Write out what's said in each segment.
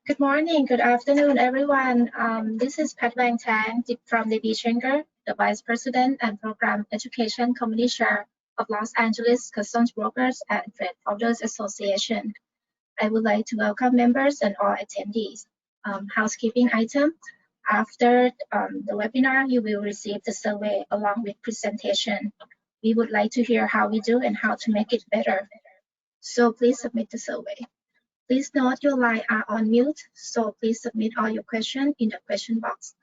Good morning, good afternoon, everyone. This is Pat Wang Tang from the Changer, the Vice President and Program Education Committee Chair of Los Angeles Customs Brokers and Freight Forwarders Association. I would like to welcome members and all attendees. Housekeeping item. After the webinar, you will receive the survey along with presentation. We would like to hear how we do and how to make it better. So please submit the survey. Please note your line are on mute, so please submit all your questions in the question box.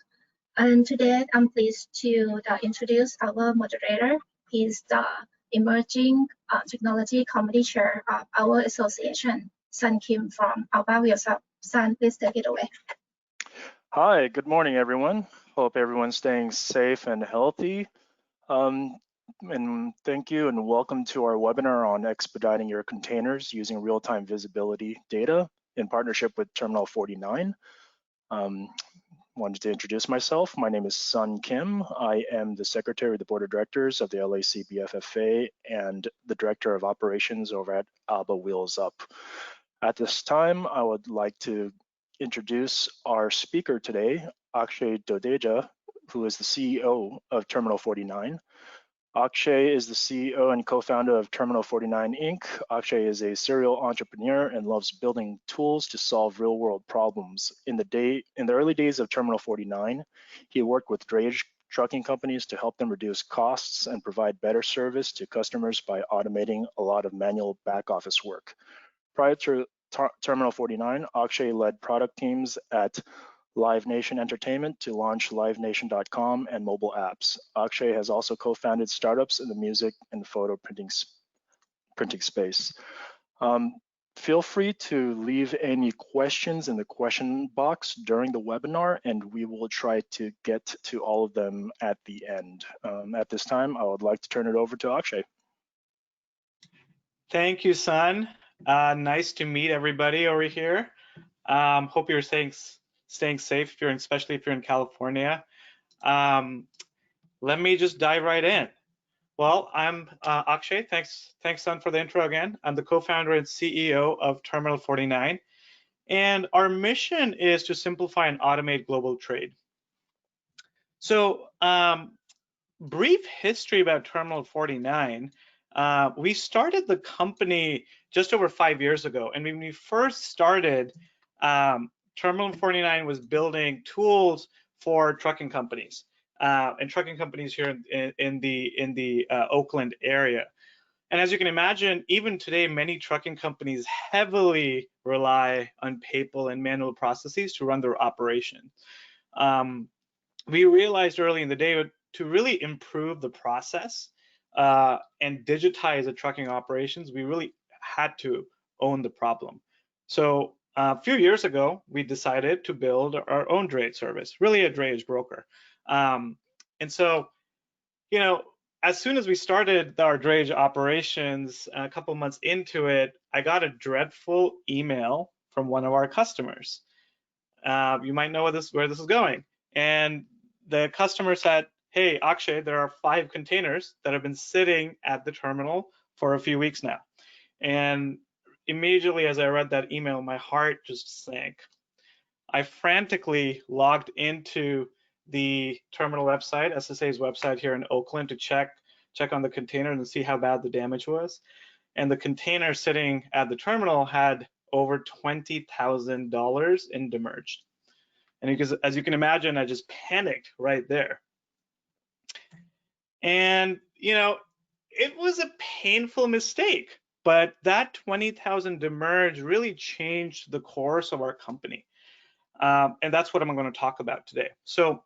And today I'm pleased to introduce our moderator. He's the Emerging Technology Committee Chair of our association, Sun Kim from Outbound Wheels Up. Sun, please take it away. Hi, good morning, everyone. Hope everyone's staying safe and healthy. And thank you and welcome to our webinar on expediting your containers using real-time visibility data in partnership with Terminal49. Wanted to introduce myself. My name is Sun Kim. I am the Secretary of the Board of Directors of the LACBFFA and the Director of Operations over at Alba Wheels Up. At this time, I would like to introduce our speaker today, Akshay Dodeja, who is the CEO of Terminal49. Akshay is the CEO and co-founder of Terminal49 Inc. Akshay is a serial entrepreneur and loves building tools to solve real-world problems. In the early days of Terminal49, he worked with drayage trucking companies to help them reduce costs and provide better service to customers by automating a lot of manual back office work. Prior to Terminal49, Akshay led product teams at Live Nation Entertainment to launch livenation.com and mobile apps. Akshay has also co-founded startups in the music and photo printing space. Feel free to leave any questions in the question box during the webinar, and we will try to get to all of them at the end. At this time, I would like to turn it over to Akshay. Thank you, Sun. Nice to meet everybody over here. Hope you're staying safe, especially if you're in California. Let me just dive right in. Well, I'm Akshay. Thanks, Sun, for the intro again. I'm the co-founder and CEO of Terminal49, and our mission is to simplify and automate global trade. So, brief history about Terminal49. We started the company just over 5 years ago, and when we first started, Terminal49 was building tools for trucking companies and trucking companies here in the Oakland area. And as you can imagine, even today, many trucking companies heavily rely on paper and manual processes to run their operation. We realized early in the day to really improve the process and digitize the trucking operations, we really had to own the problem. So a few years ago, we decided to build our own drayage service, really a drayage broker. And so, you know, as soon as we started our drayage operations, a couple months into it, I got a dreadful email from one of our customers. You might know where this is going. And the customer said, "Hey, Akshay, there are 5 containers that have been sitting at the terminal for a few weeks now." And immediately as I read that email, my heart just sank. I frantically logged into the terminal website, SSA's website here in Oakland, to check on the container and see how bad the damage was. And the container sitting at the terminal had over $20,000 in demurrage. And because, as you can imagine, I just panicked right there. And, you know, it was a painful mistake, but that 20,000 demurrage really changed the course of our company. And that's what I'm going to talk about today. So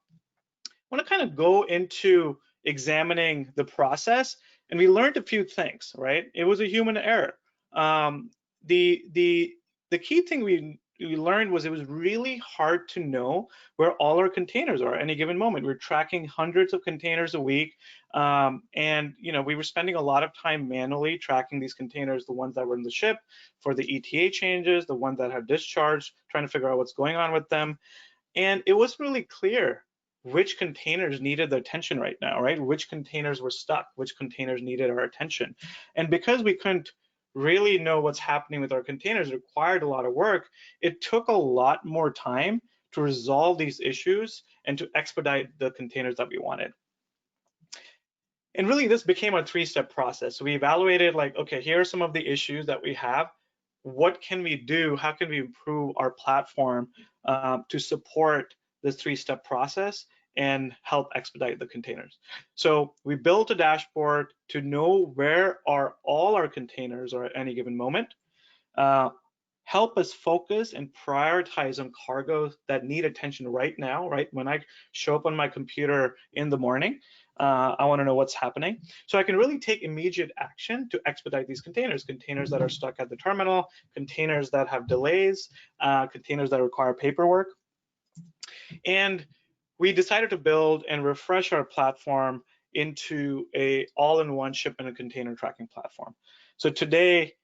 I want to kind of go into examining the process, and we learned a few things, right? It was a human error. The key thing we learned was it was really hard to know where all our containers are at any given moment. We're tracking hundreds of containers a week, and you know, we were spending a lot of time manually tracking these containers, the ones that were in the ship for the ETA changes, the ones that have discharged, trying to figure out what's going on with them. And it wasn't really clear which containers needed the attention right now, right? Which containers were stuck, which containers needed our attention. And because we couldn't really know what's happening with our containers required a lot of work. It took a lot more time to resolve these issues and to expedite the containers that we wanted. And really, this became a three-step process. So we evaluated, like, okay, here are some of the issues that we have. What can we do? How can we improve our platform to support this three-step process and help expedite the containers? So we built a dashboard to know where are all our containers are at any given moment, help us focus and prioritize on cargoes that need attention right now, right? When I show up on my computer in the morning, I want to know what's happening. So I can really take immediate action to expedite these containers that are stuck at the terminal, containers that have delays, containers that require paperwork. And we decided to build and refresh our platform into a all-in-one shipment and container tracking platform. So today,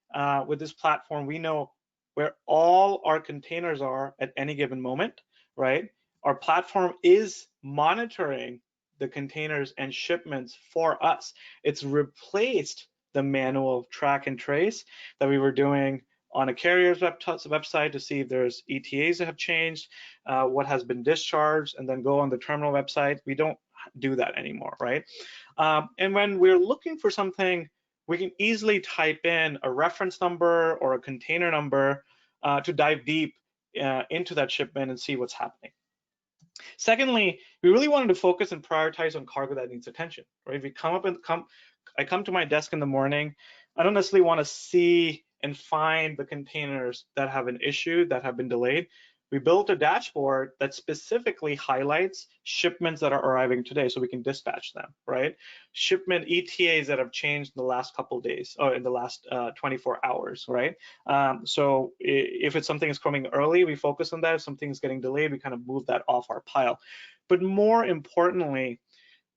with this platform, we know where all our containers are at any given moment, right? Our platform is monitoring the containers and shipments for us. It's replaced the manual track and trace that we were doing on a carrier's website to see if there's ETAs that have changed, what has been discharged, and then go on the terminal website. We don't do that anymore, right? And when we're looking for something, we can easily type in a reference number or a container number to dive deep into that shipment and see what's happening. Secondly, we really wanted to focus and prioritize on cargo that needs attention, right? If we I come to my desk in the morning, I don't necessarily want to see and find the containers that have an issue, that have been delayed. We built a dashboard that specifically highlights shipments that are arriving today so we can dispatch them, right? Shipment ETAs that have changed in the last couple of days or in the last 24 hours, right? So if it's something is coming early, we focus on that. If something's getting delayed, we kind of move that off our pile. But more importantly,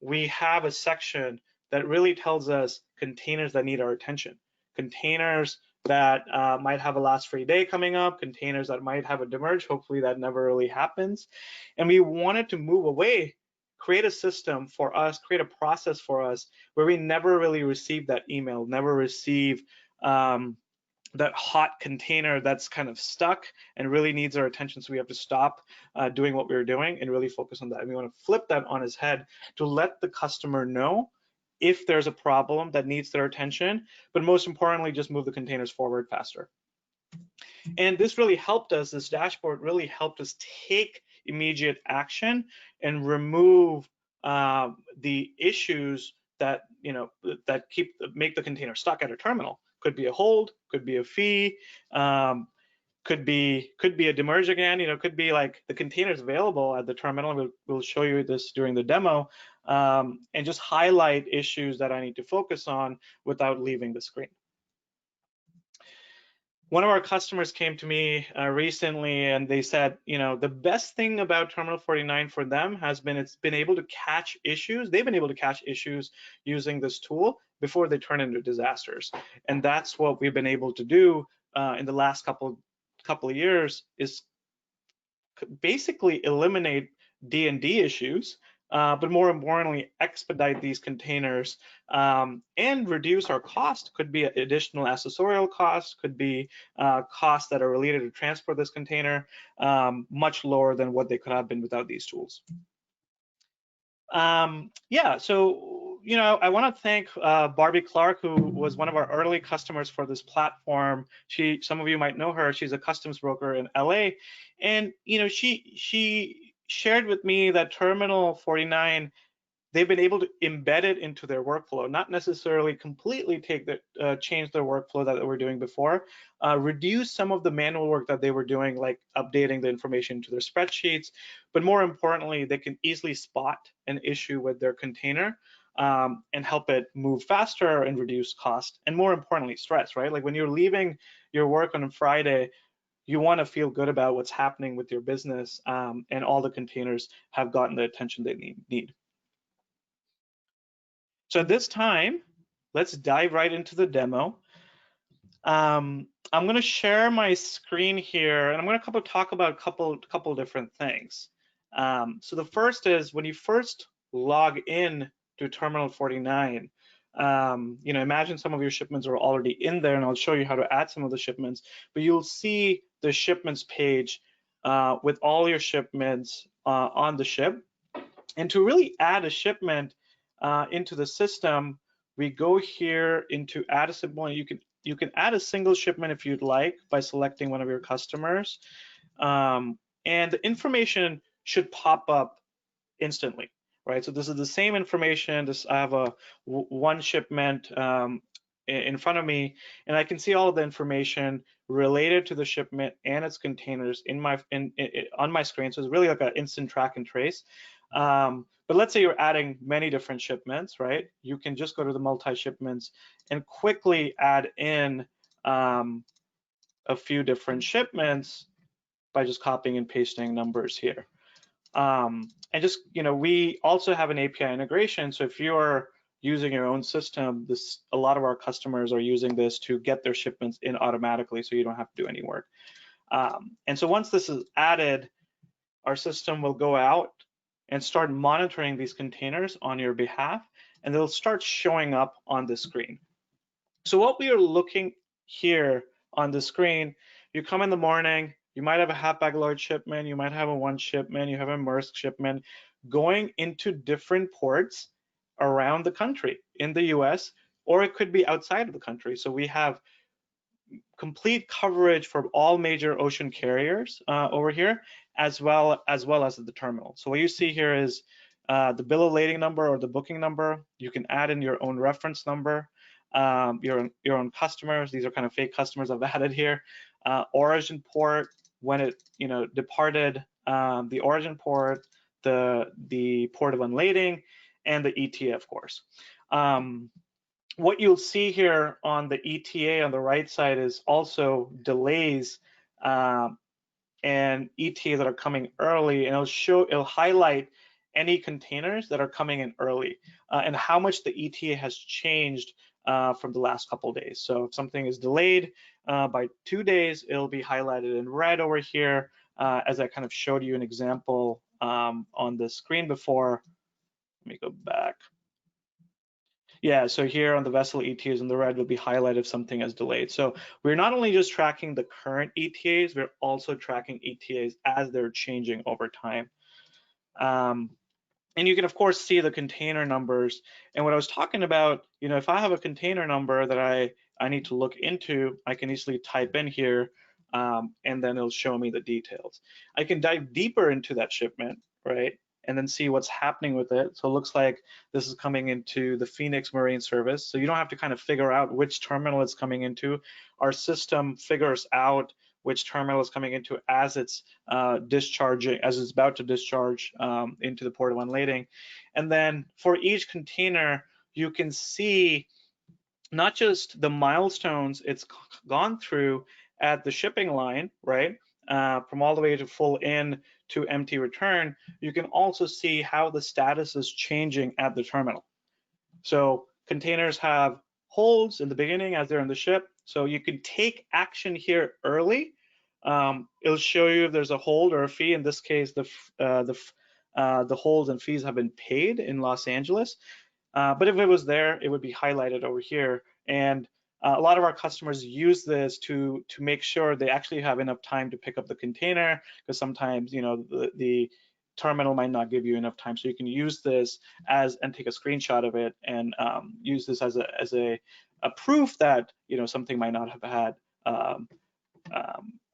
we have a section that really tells us containers that need our attention, containers that might have a last free day coming up, containers that might have a demerge. Hopefully that never really happens. And we wanted to move away, create a system for us, create a process for us where we never really receive that email, never receive that hot container that's kind of stuck and really needs our attention. So we have to stop doing what we were doing and really focus on that. And we want to flip that on its head to let the customer know if there's a problem that needs their attention, but most importantly, just move the containers forward faster. And this really helped us, this dashboard really helped us take immediate action and remove the issues that, that make the container stuck at a terminal. Could be a hold, could be a fee, could be a demerge again, could be like the containers available at the terminal. We'll show you this during the demo, and just highlight issues that I need to focus on without leaving the screen. One of our customers came to me recently and they said, the best thing about Terminal49 for them has been it's been able to catch issues. They've been able to catch issues using this tool before they turn into disasters. And that's what we've been able to do in the last couple of years, is basically eliminate D&D issues, but more importantly, expedite these containers and reduce our cost. Could be additional accessorial costs, could be costs that are related to transport this container, much lower than what they could have been without these tools. Yeah, so I want to thank Barbie Clark, who was one of our early customers for this platform. Some of you might know her. She's a customs broker in LA, and she shared with me that Terminal49, they've been able to embed it into their workflow, not necessarily completely change their workflow that they were doing before, reduce some of the manual work that they were doing, like updating the information to their spreadsheets, but more importantly, they can easily spot an issue with their container and help it move faster and reduce cost, and more importantly, stress, right? Like when you're leaving your work on a Friday, you want to feel good about what's happening with your business, and all the containers have gotten the attention they need. So at this time, let's dive right into the demo. I'm going to share my screen here, and I'm going to talk about a couple different things. So the first is, when you first log in to Terminal49, You know, imagine some of your shipments are already in there, and I'll show you how to add some of the shipments, but you'll see the shipments page with all your shipments on the ship. And to really add a shipment into the system, we go here into add a symbol. You can add a single shipment if you'd like by selecting one of your customers, and the information should pop up instantly, right? So this is the same information. I have one shipment in front of me, and I can see all of the information related to the shipment and its containers on my screen. So it's really like an instant track and trace. But let's say you're adding many different shipments, right? You can just go to the multi-shipments and quickly add in a few different shipments by just copying and pasting numbers here. And just, you know, we also have an API integration. So if you're using your own system, a lot of our customers are using this to get their shipments in automatically, so you don't have to do any work. And so once this is added, our system will go out and start monitoring these containers on your behalf, and they'll start showing up on the screen. So what we are looking here on the screen, you come in the morning, you might have a half bag load shipment, you might have a one shipment, you have a Maersk shipment going into different ports around the country in the US, or it could be outside of the country. So we have complete coverage for all major ocean carriers over here, as well as the terminal. So what you see here is the bill of lading number or the booking number. You can add in your own reference number, your own customers. These are kind of fake customers I've added here. Origin port, when it departed, the origin port, the port of unlading, and the ETA, of course. What you'll see here on the ETA on the right side is also delays and ETA that are coming early, and it'll highlight any containers that are coming in early and how much the ETA has changed from the last couple of days. So if something is delayed by 2 days, it'll be highlighted in red over here, as I kind of showed you an example on the screen before. Let me go back. Yeah, so here on the vessel ETAs in the red will be highlighted if something is delayed. So we're not only just tracking the current ETAs, we're also tracking ETAs as they're changing over time. And you can, of course, see the container numbers. And what I was talking about, if I have a container number that I need to look into, I can easily type in here, and then it'll show me the details. I can dive deeper into that shipment, right? And then see what's happening with it. So it looks like this is coming into the Phoenix Marine Service. So you don't have to kind of figure out which terminal it's coming into. Our system figures out which terminal is coming into as it's discharging, as it's about to discharge into the port of unlading. And then for each container, you can see not just the milestones it's gone through at the shipping line, right? From all the way to full in to empty return, you can also see how the status is changing at the terminal. So containers have holds in the beginning as they're in the ship. So you can take action here early. It'll show you if there's a hold or a fee. In this case, the holds and fees have been paid in Los Angeles. But if it was there, it would be highlighted over here. And a lot of our customers use this to make sure they actually have enough time to pick up the container, because sometimes the terminal might not give you enough time. So you can use this and take a screenshot of it and use this as a proof that something might not have had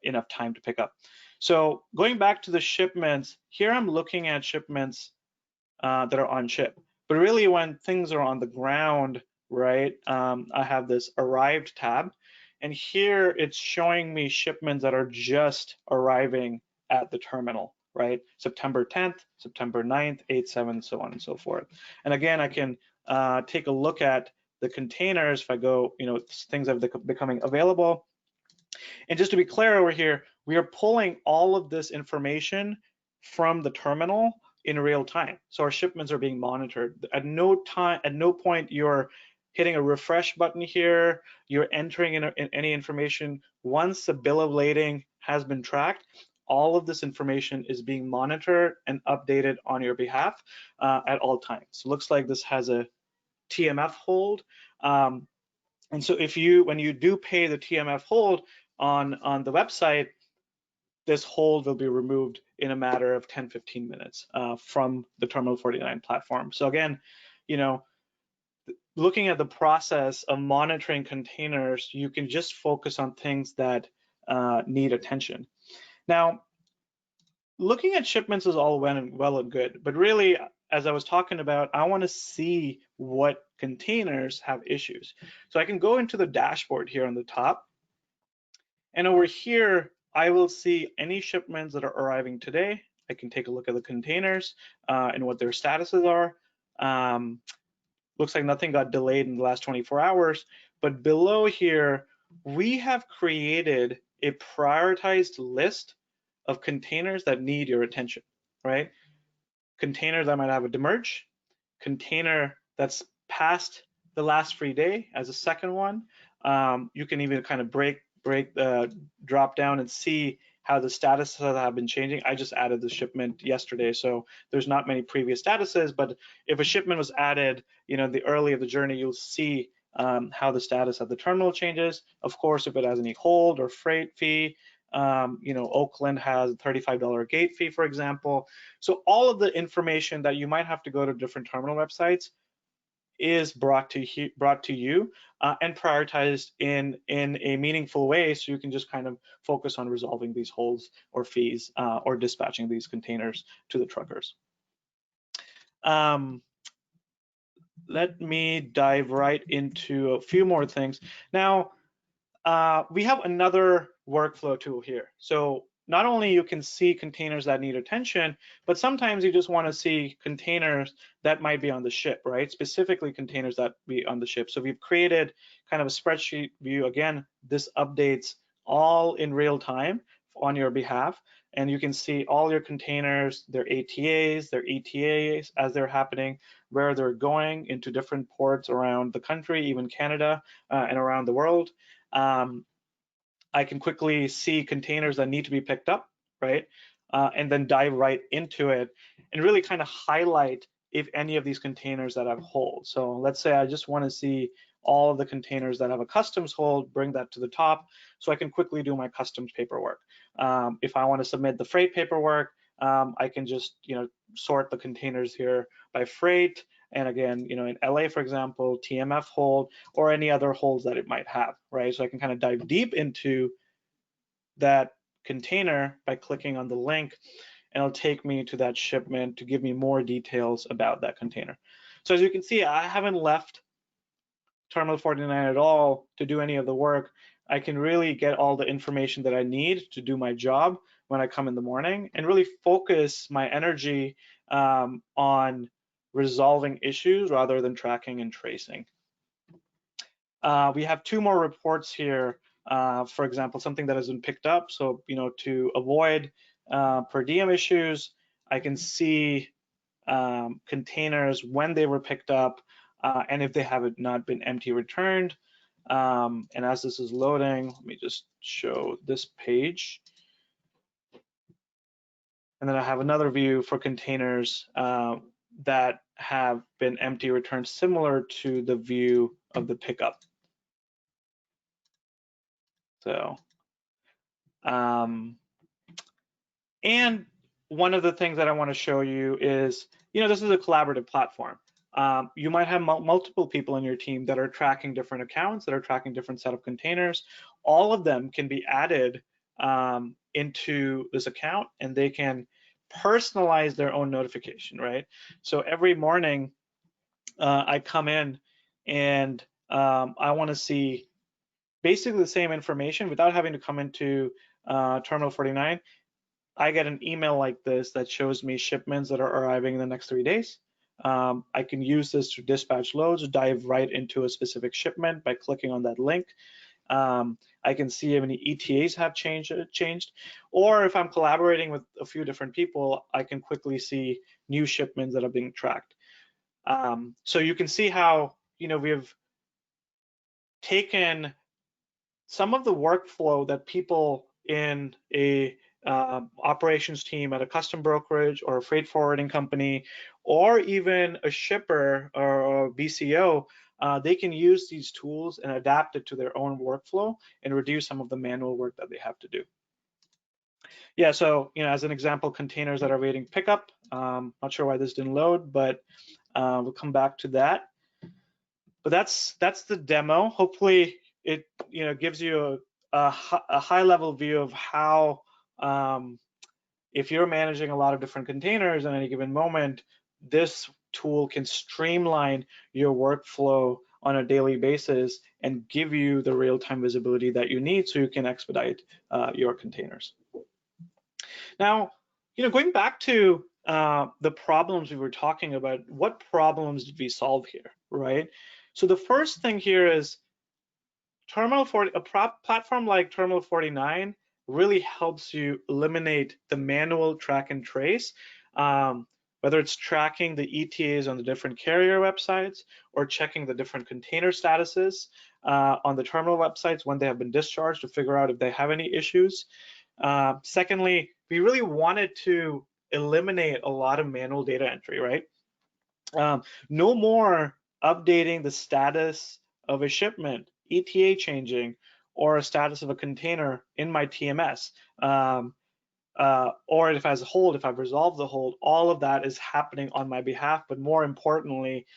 enough time to pick up. So going back to the shipments, here I'm looking at shipments that are on ship. But really when things are on the ground, right, I have this arrived tab, and here it's showing me shipments that are just arriving at the terminal, right? September 10th, September 9th, 8th, 7th, so on and so forth. And again, I can take a look at the containers if I go, things that are becoming available. And just to be clear over here, we are pulling all of this information from the terminal in real time. So our shipments are being monitored. At no point you're hitting a refresh button here, you're entering in any information. Once the bill of lading has been tracked, all of this information is being monitored and updated on your behalf at all times. So it looks like this has a TMF hold. And so when you do pay the TMF hold on the website, this hold will be removed in a matter of 10-15 minutes from the Terminal49 platform. So again, looking at the process of monitoring containers, you can just focus on things that need attention. Now, looking at shipments is all well and good, but really, as I was talking about, I want to see what containers have issues. So I can go into the dashboard here on the top, and over here, I will see any shipments that are arriving today. I can take a look at the containers and what their statuses are. Looks like nothing got delayed in the last 24 hours, but below here, we have created a prioritized list of containers that need your attention, right? Container that might have a demerge, container that's past the last free day as a second one. You can even kind of drop down and see how the statuses have been changing. I just added the shipment yesterday, so there's not many previous statuses, but if a shipment was added, the early of the journey, you'll see how the status of the terminal changes. Of course, if it has any hold or freight fee, Oakland has a $35 gate fee, for example. So all of the information that you might have to go to different terminal websites is brought to you and prioritized in a meaningful way, so you can just kind of focus on resolving these holds or fees or dispatching these containers to the truckers. Let me dive right into a few more things. Now, we have another workflow tool here. So not only you can see containers that need attention, but sometimes you just want to see containers that might be on the ship, right? Specifically containers that be on the ship. So we've created kind of a spreadsheet view. Again, this updates all in real time on your behalf. And you can see all your containers, their ATAs, their ETAs as they're happening, where they're going into different ports around the country, even Canada and around the world. I can quickly see containers that need to be picked up, right? And then dive right into it and really kind of highlight if any of these containers that have hold. So let's say I just want to see all of the containers that have a customs hold, bring that to the top so I can quickly do my customs paperwork. If I want to submit the freight paperwork, I can just sort the containers here by freight. And again, in LA, for example, TMF hold or any other holds that it might have, right? So I can kind of dive deep into that container by clicking on the link, and it'll take me to that shipment to give me more details about that container. So as you can see, I haven't left Terminal49 at all to do any of the work. I can really get all the information that I need to do my job when I come in the morning and really focus my energy on resolving issues rather than tracking and tracing. We have two more reports here. For example, something that has been picked up. So, to avoid per diem issues, I can see containers when they were picked up and if they have not been empty returned. And as this is loading, let me just show this page. And then I have another view for containers that have been empty returned, similar to the view of the pickup. So, and one of the things that I want to show you is, this is a collaborative platform. You might have multiple people in your team that are tracking different accounts, that are tracking different set of containers. All of them can be added into this account, and they can personalize their own notification, right? So every morning I come in and I want to see basically the same information without having to come into Terminal49. I get an email like this that shows me shipments that are arriving in the next 3 days. I can use this to dispatch loads, dive right into a specific shipment by clicking on that link. I can see if any ETAs have changed, or if I'm collaborating with a few different people, I can quickly see new shipments that are being tracked. So you can see how we have taken some of the workflow that people in a operations team at a custom brokerage or a freight forwarding company or even a shipper or BCO, they can use these tools and adapt it to their own workflow and reduce some of the manual work that they have to do. Yeah, so as an example, containers that are waiting pickup. Not sure why this didn't load, but we'll come back to that. But that's the demo. Hopefully, it gives you a high-level view of how, if you're managing a lot of different containers at any given moment, this tool can streamline your workflow on a daily basis and give you the real-time visibility that you need so you can expedite your containers. Now, going back to the problems we were talking about, what problems did we solve here, right? So the first thing here is a platform like Terminal49 really helps you eliminate the manual track and trace, whether it's tracking the ETAs on the different carrier websites or checking the different container statuses on the terminal websites when they have been discharged to figure out if they have any issues. Secondly, we really wanted to eliminate a lot of manual data entry, right? No more updating the status of a shipment, ETA changing, or a status of a container in my TMS. Or if it has a hold, if I've resolved the hold, all of that is happening on my behalf. But more importantly,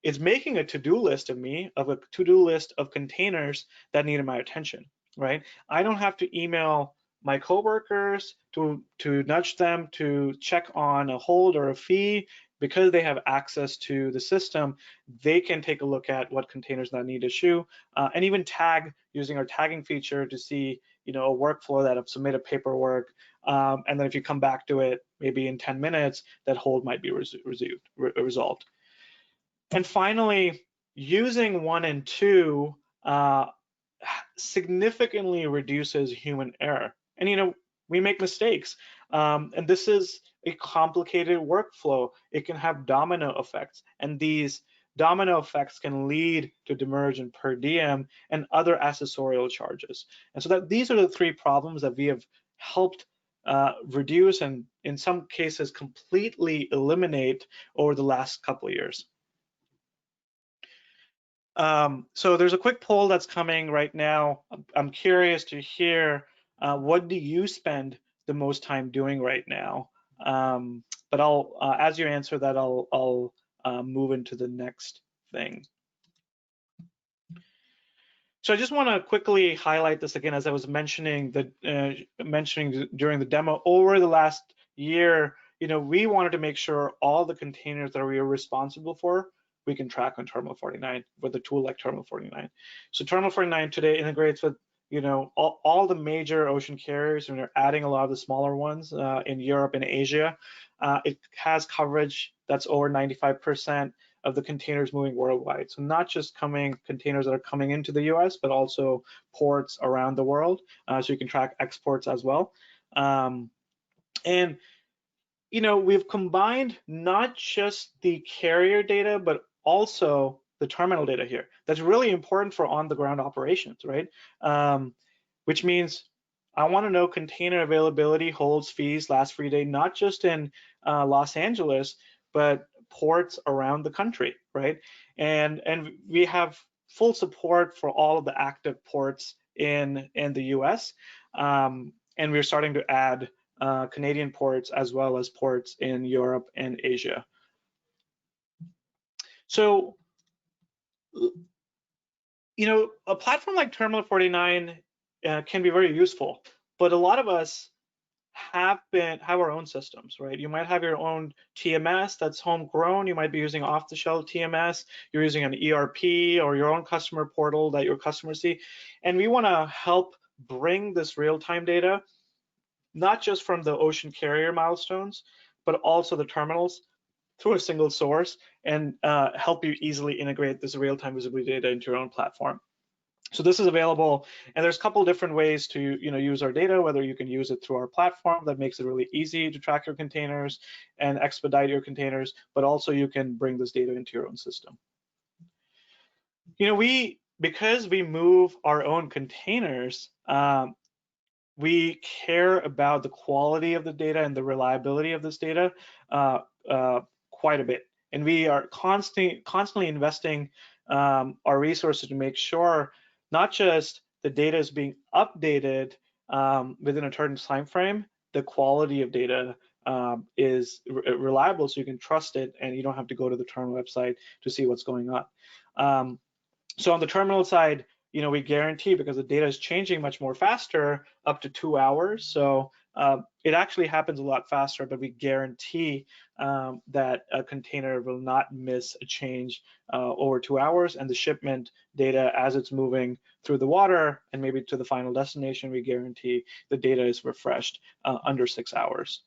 it's making a to-do list of a to-do list of containers that needed my attention, right? I don't have to email my coworkers to nudge them to check on a hold or a fee. Because they have access to the system, they can take a look at what containers that need issue, and even tag using our tagging feature to see a workflow that have submitted paperwork, and then if you come back to it maybe in 10 minutes, that hold might be resolved. And finally, using 1 and 2 significantly reduces human error. And we make mistakes, and this is a complicated workflow. It can have domino effects, and these domino effects can lead to demurrage and per diem and other accessorial charges. And so these are the 3 problems that we have helped reduce and in some cases completely eliminate over the last couple of years. So there's a quick poll that's coming right now. I'm curious to hear what do you spend the most time doing right now? But I'll, as you answer that, I'll move into the next thing. So I just want to quickly highlight this again, as I was mentioning during the demo. Over the last year, we wanted to make sure all the containers that we are responsible for, we can track on Terminal49 with a tool like Terminal49. So Terminal49 today integrates with all the major ocean carriers, and they're adding a lot of the smaller ones in Europe and Asia. It has coverage that's over 95% of the containers moving worldwide. So not just containers that are coming into the US, but also ports around the world. So you can track exports as well. And we've combined not just the carrier data, but also the terminal data here. That's really important for on-the-ground operations, right? Which means I want to know container availability, holds, fees, last free day, not just in Los Angeles, but ports around the country, right? And we have full support for all of the active ports in the US, and we're starting to add Canadian ports as well as ports in Europe and Asia. So, a platform like Terminal49 can be very useful, but a lot of us have our own systems, right? You might have your own TMS that's homegrown. You might be using off-the-shelf TMS. You're using an ERP or your own customer portal that your customers see. And we want to help bring this real-time data, not just from the ocean carrier milestones, but also the terminals through a single source, and help you easily integrate this real-time visibility data into your own platform. So this is available, and there's a couple different ways to use our data, whether you can use it through our platform that makes it really easy to track your containers and expedite your containers, but also you can bring this data into your own system. Because we move our own containers, we care about the quality of the data and the reliability of this data quite a bit. And we are constantly investing our resources to make sure not just the data is being updated within a certain time frame, the quality of data is reliable, so you can trust it and you don't have to go to the terminal website to see what's going on. So on the terminal side, we guarantee, because the data is changing much more faster, up to 2 hours. So it actually happens a lot faster, but we guarantee that a container will not miss a change over 2 hours, and the shipment data, as it's moving through the water and maybe to the final destination, we guarantee the data is refreshed under 6 hours.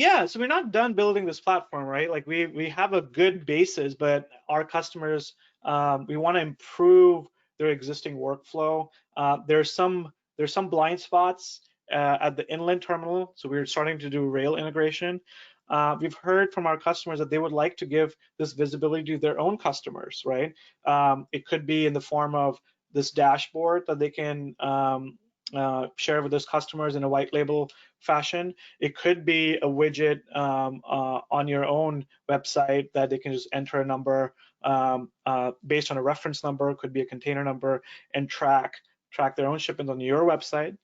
Yeah, so we're not done building this platform, right? Like we have a good basis, but our customers, we want to improve their existing workflow. There's some blind spots at the inland terminal, so we're starting to do rail integration. We've heard from our customers that they would like to give this visibility to their own customers, right? It could be in the form of this dashboard that they can share with those customers in a white label fashion. It could be a widget on your own website that they can just enter a number based on a reference number. It could be a container number, and track their own shipments on your website.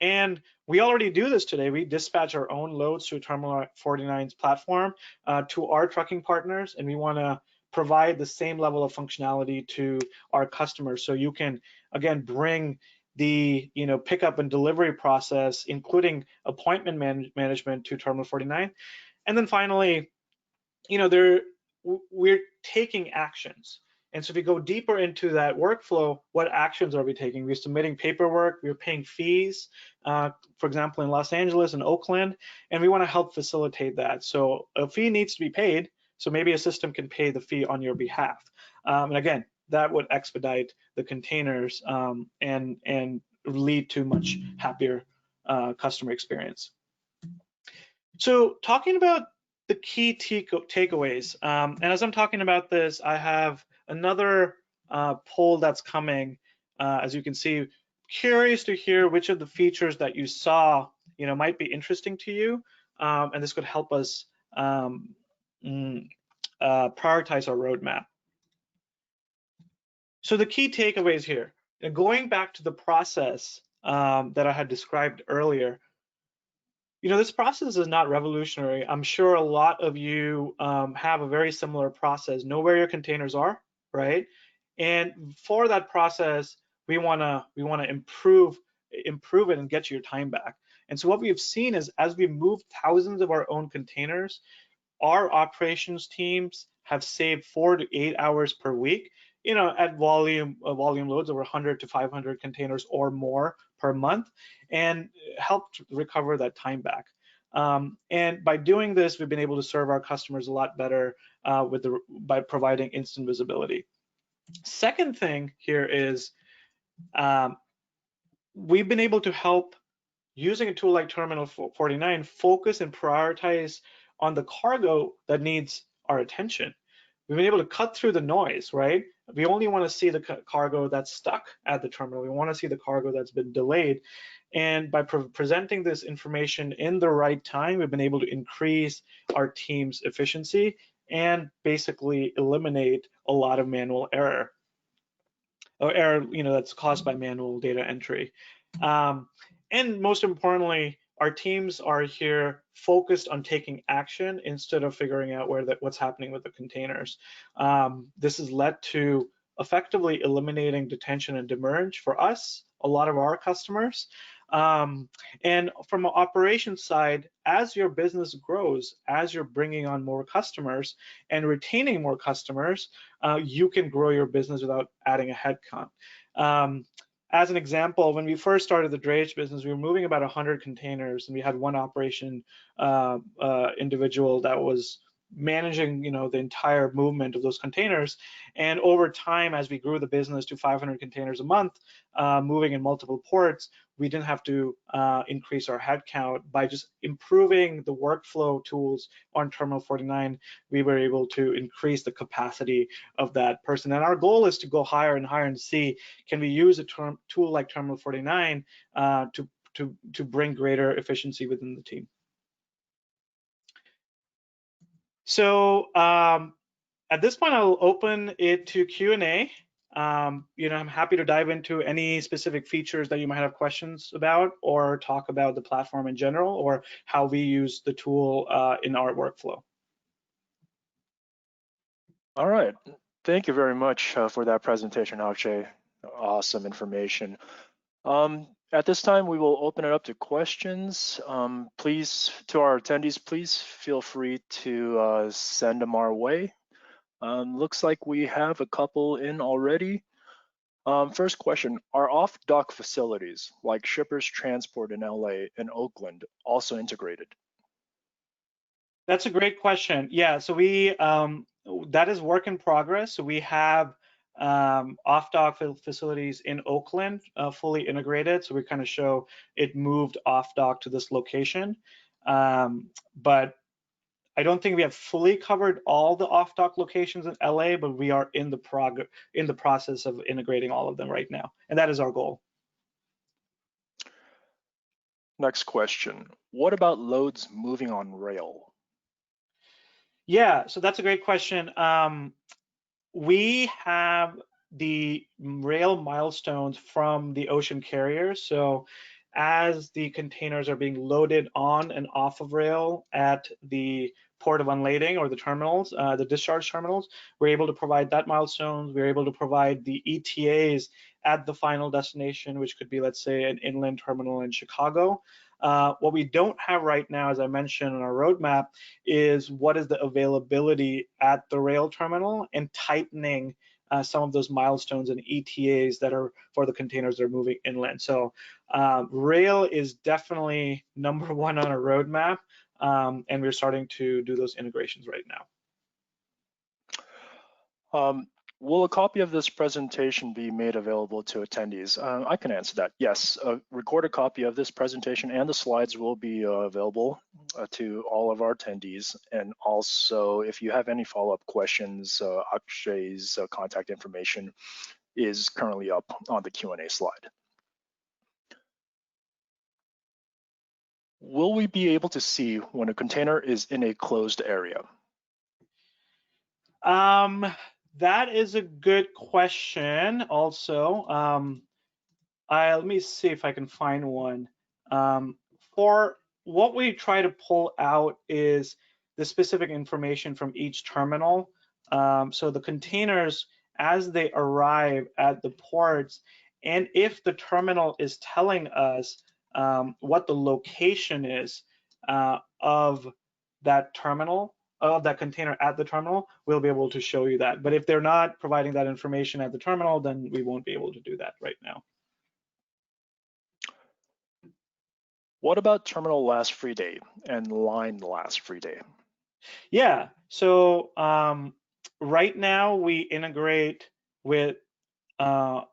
And we already do this today. We dispatch our own loads through Terminal49's platform to our trucking partners, and we want to provide the same level of functionality to our customers, so you can again bring the pickup and delivery process, including appointment management, to Terminal49. And then finally, we're taking actions. And so if we go deeper into that workflow, what actions are we taking? We're submitting paperwork, we're paying fees, for example, in Los Angeles and Oakland, and we want to help facilitate that. So a fee needs to be paid, so maybe a system can pay the fee on your behalf. And again, that would expedite the containers and lead to much happier customer experience. So talking about the key takeaways, and as I'm talking about this, I have another poll that's coming. As you can see, curious to hear which of the features that you saw might be interesting to you, and this could help us prioritize our roadmap. So the key takeaways here, going back to the process that I had described earlier, this process is not revolutionary. I'm sure a lot of you have a very similar process, know where your containers are, right? And for that process, we wanna improve it and get your time back. And so what we have seen is, as we move thousands of our own containers, our operations teams have saved 4 to 8 hours per week, at volume loads over 100 to 500 containers or more per month, and helped recover that time back. And by doing this, we've been able to serve our customers a lot better by providing instant visibility. Second thing here is we've been able to help, using a tool like Terminal49, focus and prioritize on the cargo that needs our attention. We've been able to cut through the noise, right? We only want to see the cargo that's stuck at the terminal. We want to see the cargo that's been delayed. And by presenting this information in the right time, we've been able to increase our team's efficiency and basically eliminate a lot of manual error, that's caused by manual data entry. And most importantly, our teams are here focused on taking action instead of figuring out what's happening with the containers. This has led to effectively eliminating detention and demurrage for us, a lot of our customers. And from an operations side, as your business grows, as you're bringing on more customers and retaining more customers, you can grow your business without adding a headcount. As an example, when we first started the drayage business, we were moving about 100 containers, and we had one operation individual that was managing, the entire movement of those containers. And over time, as we grew the business to 500 containers a month, moving in multiple ports, we didn't have to increase our headcount. By just improving the workflow tools on Terminal49, we were able to increase the capacity of that person. And our goal is to go higher and higher and see, can we use a tool like Terminal49 to bring greater efficiency within the team. So at this point, I'll open it to Q&A. I'm happy to dive into any specific features that you might have questions about, or talk about the platform in general, or how we use the tool in our workflow. All right. Thank you very much for that presentation, Akshay. Awesome information. At this time, we will open it up to questions. Please, to our attendees, please feel free to send them our way. Looks like we have a couple in already. First question, are off-dock facilities like Shippers Transport in LA and Oakland also integrated? That's a great question. Yeah, so we that is work in progress. So we have off-dock facilities in Oakland fully integrated. So we kind of show it moved off-dock to this location. But I don't think we have fully covered all the off-dock locations in LA, but we are in the process of integrating all of them right now, and that is our goal. Next question, what about loads moving on rail? Yeah, so that's a great question. We have the rail milestones from the ocean carriers. So as the containers are being loaded on and off of rail at the port of unlading or the terminals, the discharge terminals, we're able to provide that milestones. We're able to provide the ETAs at the final destination, which could be, let's say, an inland terminal in Chicago. What we don't have right now, as I mentioned on our roadmap, is what is the availability at the rail terminal and tightening some of those milestones and ETAs that are for the containers that are moving inland. So rail is definitely number one on our roadmap, and we're starting to do those integrations right now. Will a copy of this presentation be made available to attendees? I can answer that. Yes, a recorded copy of this presentation and the slides will be available to all of our attendees. And also, if you have any follow-up questions, Akshay's contact information is currently up on the Q&A slide. Will we be able to see when a container is in a closed area? That is a good question also. Let me see if I can find one. For what we try to pull out is the specific information from each terminal. So the containers, as they arrive at the ports, and if the terminal is telling us what the location is of that terminal, of that container at the terminal, we'll be able to show you that. But if they're not providing that information at the terminal, then we won't be able to do that right now. What about terminal last free day and line last free day? Yeah, so right now we integrate with all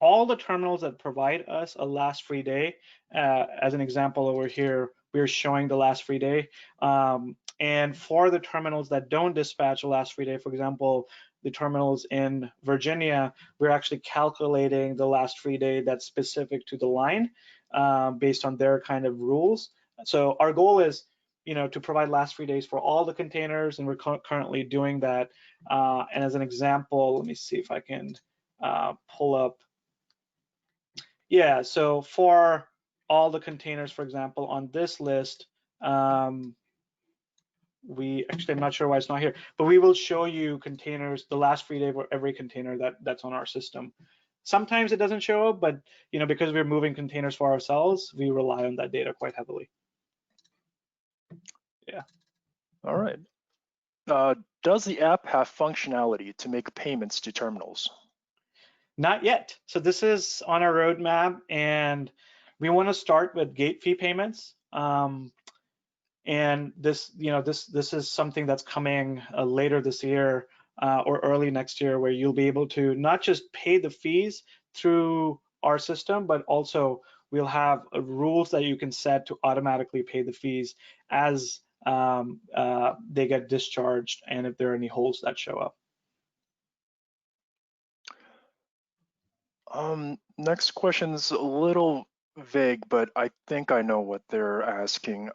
the terminals that provide us a last free day. As an example over here, we're showing the last free day. And for the terminals that don't dispatch a last free day, for example, the terminals in Virginia, we're actually calculating the last free day that's specific to the line based on their kind of rules. So our goal is, to provide last free days for all the containers, and we're currently doing that. And as an example, let me see if I can pull up. Yeah, so for all the containers, for example, on this list, I'm not sure why it's not here, but we will show you containers, the last free day for every container that's on our system. Sometimes it doesn't show up, but because we're moving containers for ourselves, we rely on that data quite heavily. Yeah. All right. Does the app have functionality to make payments to terminals? Not yet. So this is on our roadmap, and we want to start with gate fee payments. And this is something that's coming later this year or early next year, where you'll be able to not just pay the fees through our system, but also we'll have rules that you can set to automatically pay the fees as they get discharged and if there are any holes that show up. Next question's a little vague, but I think I know what they're asking.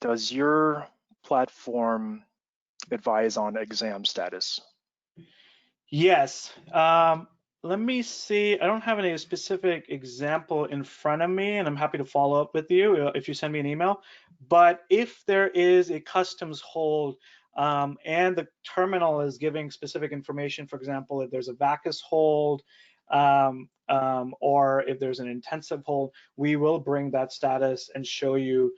Does your platform advise on exam status? Yes. Let me see. I don't have any specific example in front of me, and I'm happy to follow up with you if you send me an email. But if there is a customs hold and the terminal is giving specific information, for example, if there's a VACUS hold or if there's an intensive hold, we will bring that status and show you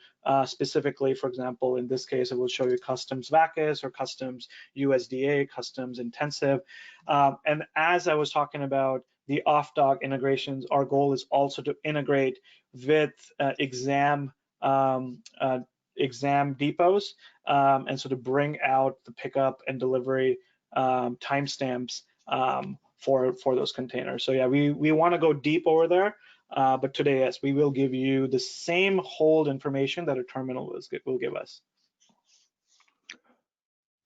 specifically, for example, in this case, it will show you customs VACUS or customs USDA, customs intensive. And as I was talking about the off-dock integrations, our goal is also to integrate with exam depots, and so to bring out the pickup and delivery timestamps for those containers. So yeah, we want to go deep over there, but today, yes, we will give you the same hold information that a terminal will give us.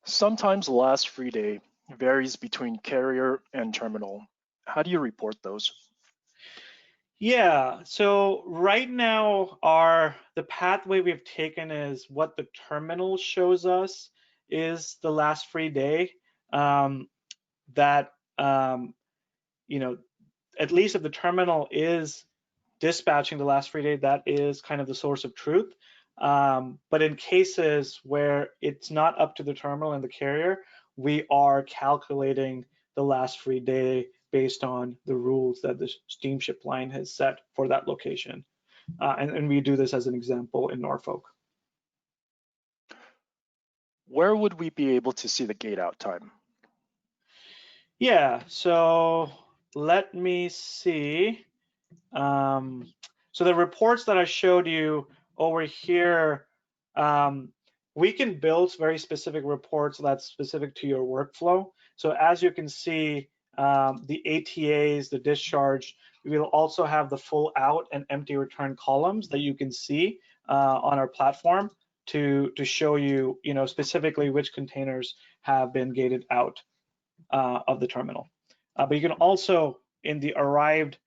Sometimes the last free day varies between carrier and terminal. How do you report those? Yeah, so right now the pathway we've taken is what the terminal shows us is the last free day. That you know, at least if the terminal is dispatching the last free day, that is kind of the source of truth. But in cases where it's not up to the terminal and the carrier, we are calculating the last free day based on the rules that the steamship line has set for that location. And we do this as an example in Norfolk. Where would we be able to see the gate out time? Yeah, so let me see. So the reports that I showed you over here, we can build very specific reports that's specific to your workflow. So as you can see, the ATAs, the discharge, we will also have the full out and empty return columns that you can see on our platform to show you, specifically which containers have been gated out of the terminal. But you can also, in the arrived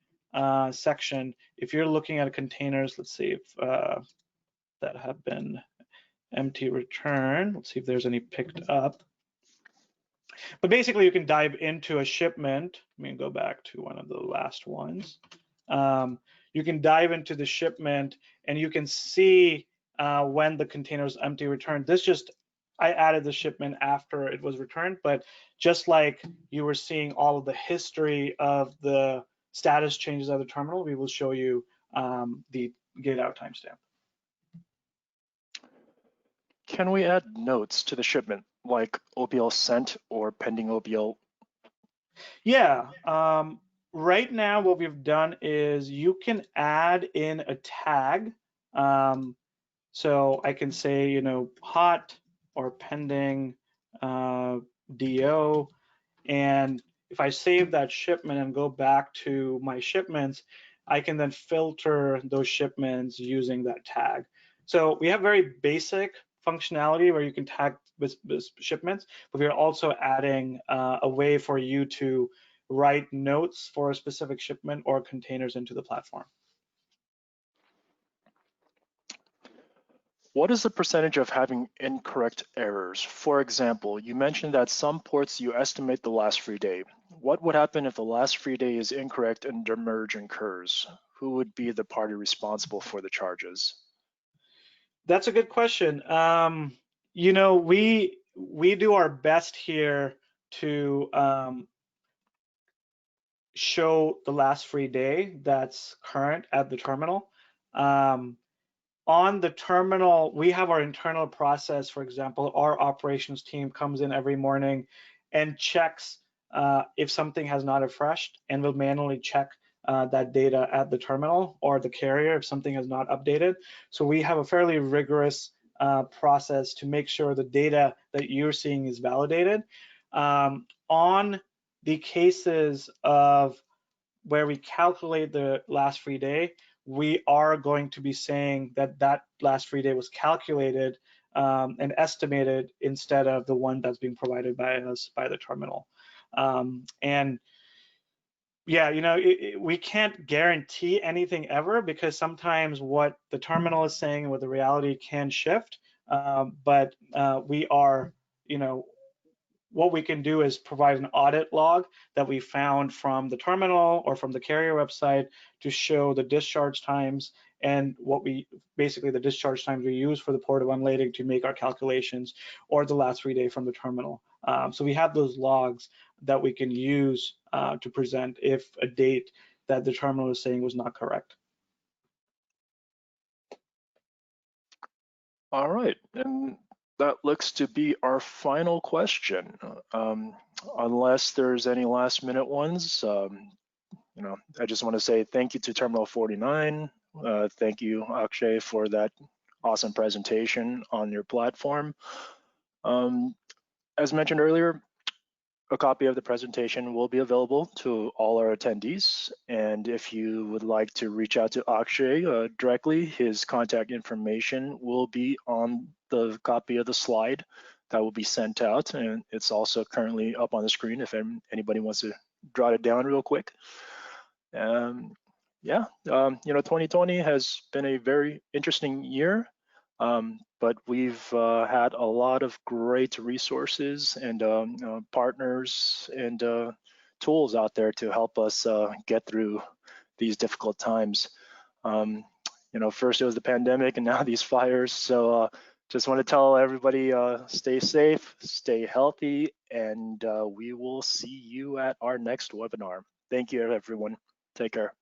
section, if you're looking at containers, let's see if that have been empty return. Let's see if there's any picked up. But basically, you can dive into a shipment. Let me go back to one of the last ones. You can dive into the shipment, and you can see when the container is empty return. I added the shipment after it was returned, but just like you were seeing all of the history of the status changes at the terminal, we will show you the gate out timestamp. Can we add notes to the shipment, like OBL sent or pending OBL? Yeah, right now what we've done is you can add in a tag. So I can say, hot or pending DO, and if I save that shipment and go back to my shipments, I can then filter those shipments using that tag. So we have very basic functionality where you can tag with shipments, but we're also adding a way for you to write notes for a specific shipment or containers into the platform. What is the percentage of having incorrect errors? For example, you mentioned that some ports you estimate the last free day. What would happen if the last free day is incorrect and demurrage incurs? Who would be the party responsible for the charges? That's a good question. We do our best here to show the last free day that's current at the terminal. On the terminal, we have our internal process. For example, our operations team comes in every morning and checks if something has not refreshed, and will manually check that data at the terminal or the carrier if something has not updated. So we have a fairly rigorous process to make sure the data that you're seeing is validated. On the cases of where we calculate the last free day, we are going to be saying that last free day was calculated and estimated instead of the one that's being provided by us by the terminal. And yeah, we can't guarantee anything ever, because sometimes what the terminal is saying and what the reality can shift. But we are, what we can do is provide an audit log that we found from the terminal or from the carrier website to show the discharge times and basically the discharge times we use for the port of unlading to make our calculations, or the last 3 days from the terminal. So we have those logs that we can use to present if a date that the terminal is saying was not correct. All right, and that looks to be our final question. Unless there's any last minute ones, I just want to say thank you to Terminal49. Thank you, Akshay, for that awesome presentation on your platform. As mentioned earlier, a copy of the presentation will be available to all our attendees. And if you would like to reach out to Akshay directly, his contact information will be on the copy of the slide that will be sent out. And it's also currently up on the screen if anybody wants to jot it down real quick. 2020 has been a very interesting year. But we've had a lot of great resources and partners and tools out there to help us get through these difficult times. First it was the pandemic and now these fires. So just want to tell everybody, stay safe, stay healthy, and we will see you at our next webinar. Thank you, everyone. Take care.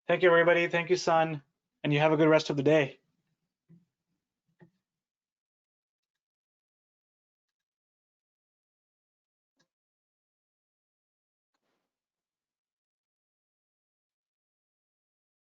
Thank you, everybody. Thank you, Sun. And you have a good rest of the day.